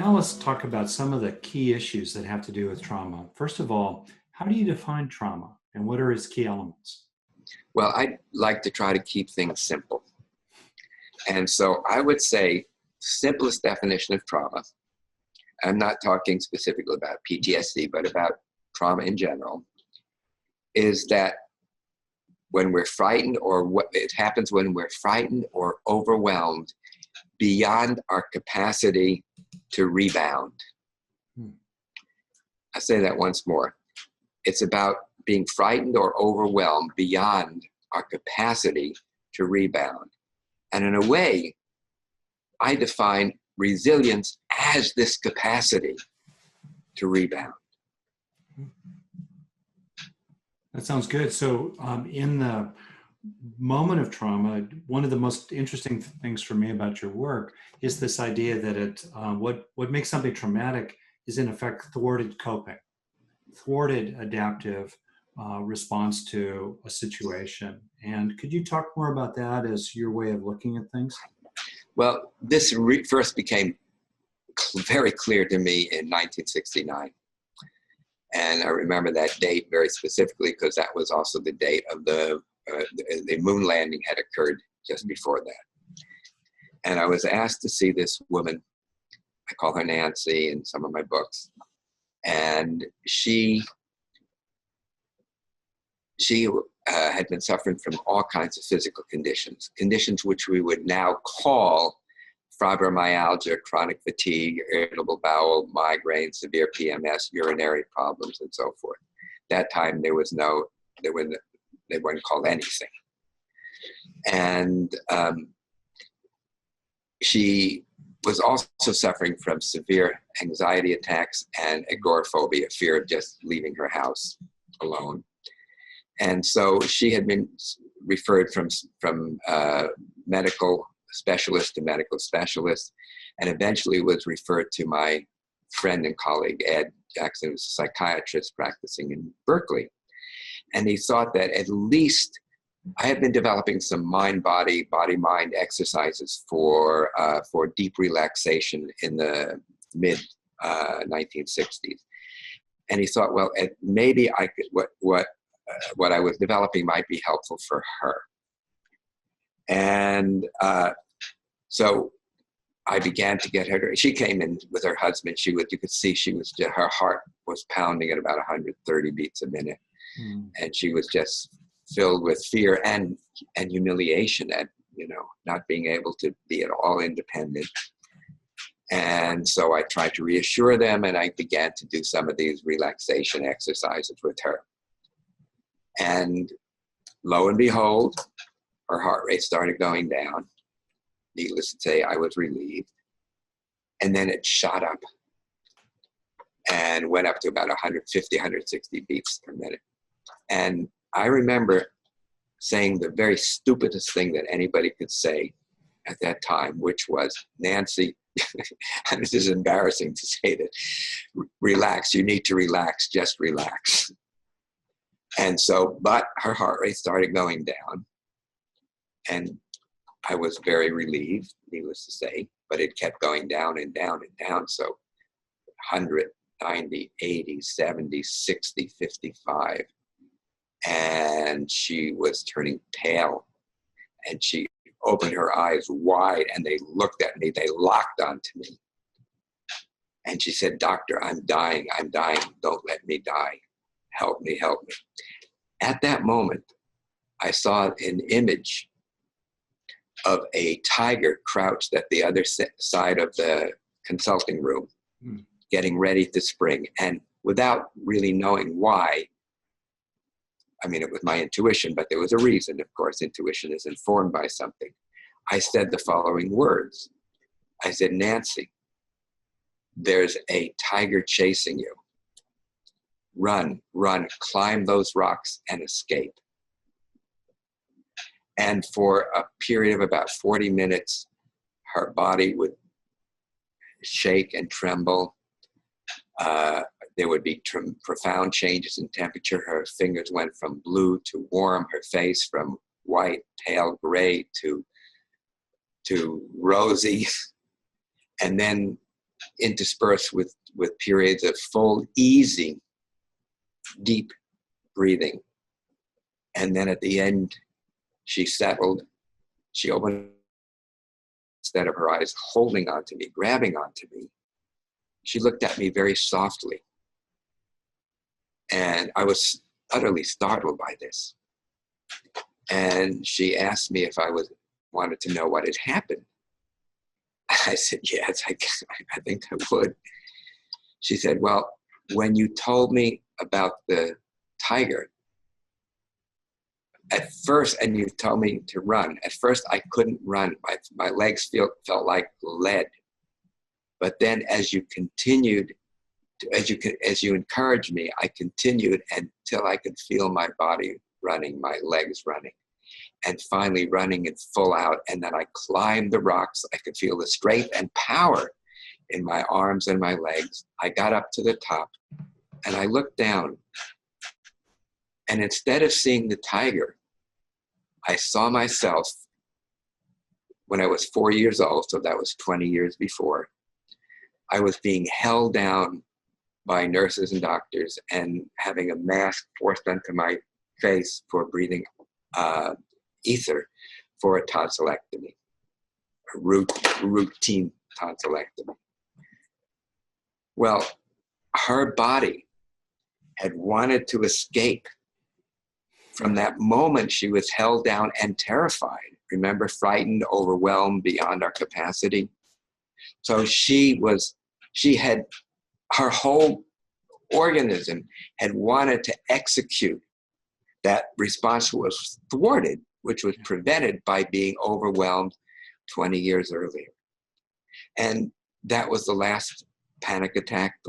now let's talk about some of the key issues that have to do with trauma. First of all, how do you define trauma and what are its key elements? Well, I like to try to keep things simple. And so I would say simplest definition of trauma, I'm not talking specifically about PTSD, but about trauma in general, is that when we're frightened, or what it happens when we're frightened or overwhelmed beyond our capacity to rebound. I'll say that once more. It's about being frightened or overwhelmed beyond our capacity to rebound. And in a way, I define resilience as this capacity to rebound. That sounds good. So in the moment of trauma, one of the most interesting things for me about your work is this idea that what makes something traumatic is in effect thwarted coping, thwarted adaptive response to a situation. And could you talk more about that as your way of looking at things? Well, this first became very clear to me in 1969. And I remember that date very specifically because that was also the date of the moon landing had occurred just before that. And I was asked to see this woman. I call her Nancy in some of my books. And she had been suffering from all kinds of physical conditions which we would now call fibromyalgia, chronic fatigue, irritable bowel, migraine, severe PMS, urinary problems, and so forth. That time they weren't called anything. And she was also suffering from severe anxiety attacks and agoraphobia, fear of just leaving her house alone. And so she had been referred from medical specialist to medical specialist, and eventually was referred to my friend and colleague, Ed Jackson, who's a psychiatrist practicing in Berkeley. And he thought that at least I had been developing some mind-body, body-mind exercises for deep relaxation in the mid-1960s. And he thought, well, maybe I could, what I was developing might be helpful for her. And so I began to get her. She came in with her husband. You could see her heart was pounding at about 130 beats a minute. And she was just filled with fear and humiliation at, not being able to be at all independent. And so I tried to reassure them, and I began to do some of these relaxation exercises with her. And lo and behold, her heart rate started going down. Needless to say, I was relieved. And then it shot up and went up to about 150, 160 beats per minute. And I remember saying the very stupidest thing that anybody could say at that time, which was, Nancy, and this is embarrassing to say that, relax, you need to relax, just relax. And so, but her heart rate started going down, and I was very relieved, needless to say, but it kept going down and down and down. So 100, 90, 80, 70, 60, 55. And she was turning pale, and she opened her eyes wide, and they looked at me, they locked onto me. And she said, "Doctor, I'm dying, don't let me die. Help me, help me." At that moment, I saw an image of a tiger crouched at the other side of the consulting room, getting ready to spring. And without really knowing why, I mean, it was my intuition, but there was a reason. Of course, intuition is informed by something. I said the following words. I said, "Nancy, there's a tiger chasing you. Run, run, climb those rocks and escape." And for a period of about 40 minutes, her body would shake and tremble. There would be profound changes in temperature. Her fingers went from blue to warm, her face from white, pale gray to rosy. And then interspersed with periods of full, easy, deep breathing. And then at the end, she settled. She opened, instead of her eyes holding onto me, grabbing onto me, she looked at me very softly. And I was utterly startled by this. And she asked me if I wanted to know what had happened. I said, yes, I think I would. She said, well, when you told me about the tiger, at first, and you told me to run, at first I couldn't run. My legs felt like lead. But then as you continued, as you encouraged me, I continued until I could feel my body running, my legs running, and finally running in full out. And then I climbed the rocks. I could feel the strength and power in my arms and my legs. I got up to the top and I looked down. And instead of seeing the tiger, I saw myself when I was 4 years old, so that was 20 years before. I was being held down by nurses and doctors and having a mask forced onto my face for breathing ether for a tonsillectomy, a routine tonsillectomy. Well, her body had wanted to escape. From that moment, she was held down and terrified. Remember, frightened, overwhelmed beyond our capacity. So her whole organism had wanted to execute. That response was thwarted, which was prevented by being overwhelmed 20 years earlier. And that was the last panic attack,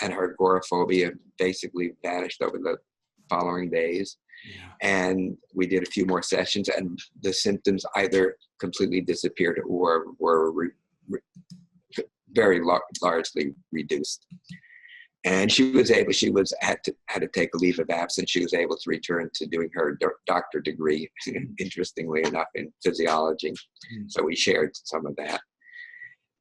and her agoraphobia basically vanished over the following days. Yeah. And we did a few more sessions, and the symptoms either completely disappeared or were very largely reduced. And she had to take a leave of absence. She was able to return to doing her doctor degree, interestingly enough, in physiology. So we shared some of that.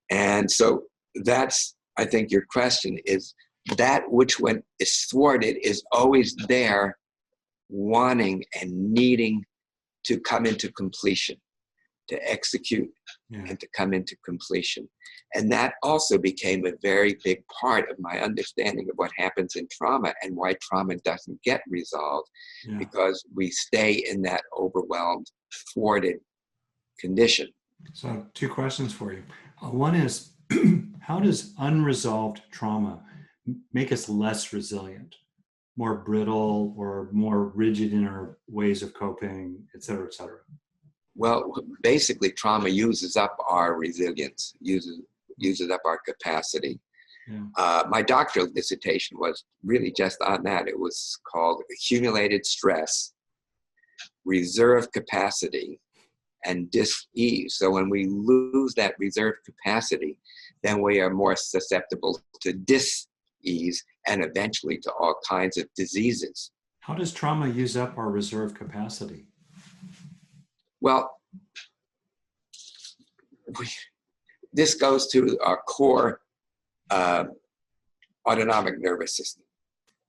And so that's, I think your question is, that which when is thwarted is always there, wanting and needing to come into completion, to execute and to come into completion. And that also became a very big part of my understanding of what happens in trauma and why trauma doesn't get resolved, because we stay in that overwhelmed, thwarted condition. So 2 questions for you. One is, how does unresolved trauma make us less resilient, more brittle, or more rigid in our ways of coping, et cetera, et cetera? Well, basically, trauma uses up our resilience, uses up our capacity. Yeah. My doctoral dissertation was really just on that. It was called Accumulated Stress, Reserve Capacity, and Dis-ease. So when we lose that reserve capacity, then we are more susceptible to dis-ease and eventually to all kinds of diseases. How does trauma use up our reserve capacity? Well, this goes to our core autonomic nervous system,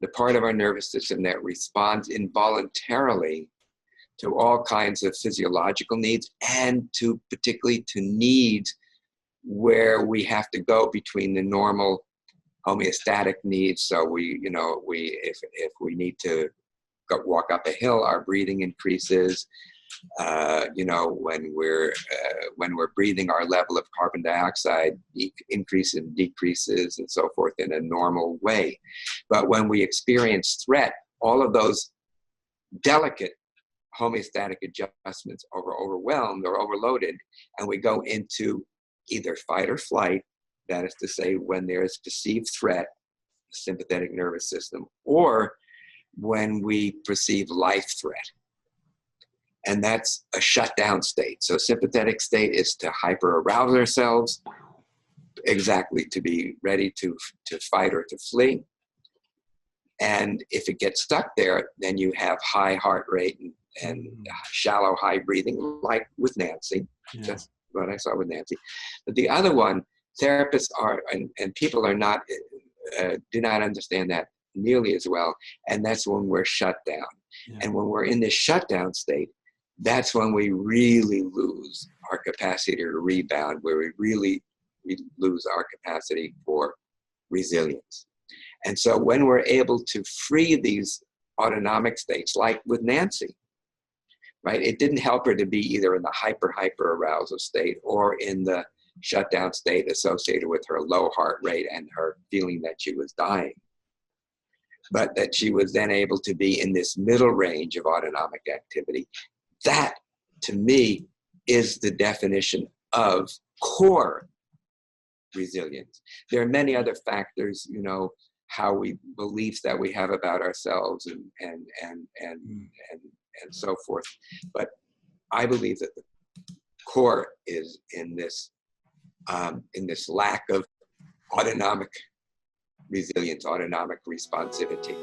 the part of our nervous system that responds involuntarily to all kinds of physiological needs, and particularly to needs where we have to go between the normal homeostatic needs. So if we need to walk up a hill, our breathing increases. When we're breathing, our level of carbon dioxide increases and decreases and so forth in a normal way. But when we experience threat, all of those delicate homeostatic adjustments are overwhelmed or overloaded, and we go into either fight or flight, that is to say, when there is perceived threat, sympathetic nervous system, or when we perceive life threat. And that's a shutdown state. So sympathetic state is to hyper arouse ourselves, exactly, to be ready to fight or to flee. And if it gets stuck there, then you have high heart rate and shallow, high breathing, like with Nancy, just what I saw with Nancy. But the other one therapists are, and people are not, do not understand that nearly as well. And that's when we're shut down. Yeah. And when we're in this shutdown state, that's when we really lose our capacity to rebound, where we lose our capacity for resilience. And so when we're able to free these autonomic states, like with Nancy, right? It didn't help her to be either in the hyper arousal state or in the shutdown state associated with her low heart rate and her feeling that she was dying, but that she was then able to be in this middle range of autonomic activity. That, to me, is the definition of core resilience. There are many other factors, you know, how we beliefs that we have about ourselves and so forth. But I believe that the core is in this lack of autonomic resilience, autonomic responsivity.